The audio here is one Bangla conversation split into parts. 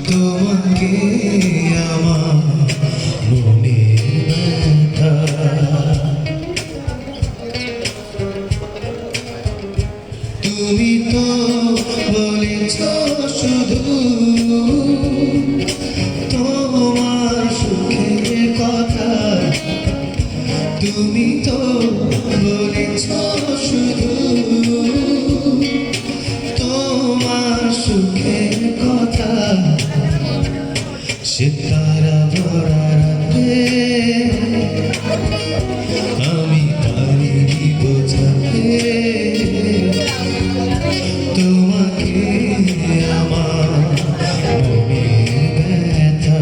তোমাকে আমার মনের ব্যথা তুমি তো বলেছ শুধু তোমার সুখের কথা তুমি তো বলেছ শুধু তোমার সুখের কথা সিতারা ভরা রাতে আমি পারিনি বোঝাতে তোমাকে আমার মনের ব্যথা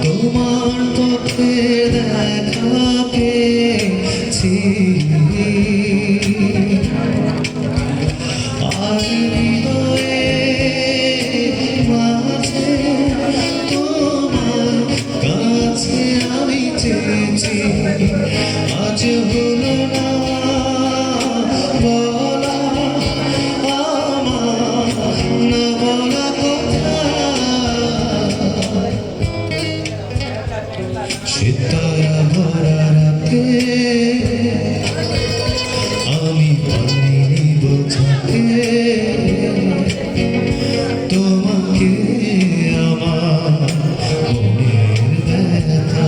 তোমার পথে দেখা পেয়েছি আর হৃদয়ে মাঝে তোমার কাছে আমি চেয়েছি আজ হলো না বলা আমার না বলা কথা সিতারা ভরা রাতে আমি পারিনি বোঝাতে তোমাকে আমার মনের ব্যথা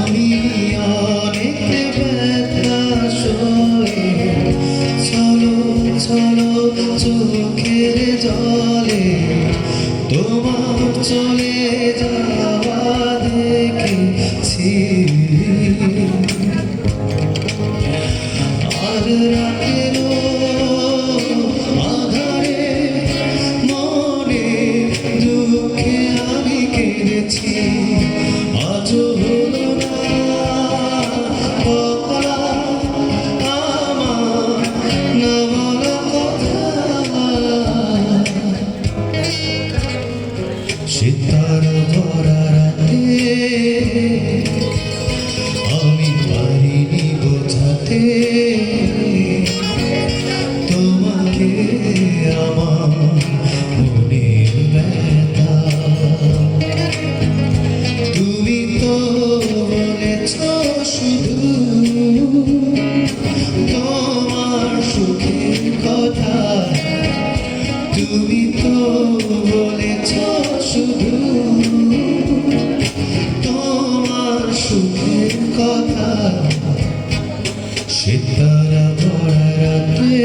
আমি অনেক ব্যথা সয়ে চলো চলো চোখের জলে তোমার চলে যাওয়া দেখেছি আর রাতের আধারে মনে দুঃখে আমি কেঁদেছি আজও হলো না বলা আমার না বলা কথা সিতারা ভরা রাতে আমি পারিনি বোঝাতে তোমাকে আমার মনের ব্যথা তুমি তো বলেছ শুধু তোমার সুখের কথা তুমি তো বলেছ শুধু তোমার সুখের কথা সিতারা ভরা রাতে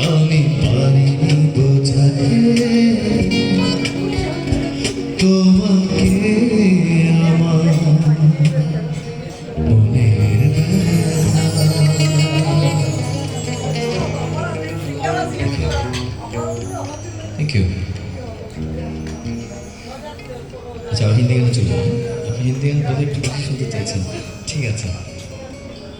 আমি পারিনি বোঝাতে তোমাকে আমার মনের ব্যথা থ্যাংক ইউ আচ্ছা হিন্দি গানে চলে যাবো আপনি হিন্দি গান বোধহয় একটু বেশি শুনতে চাইছেন ঠিক আছে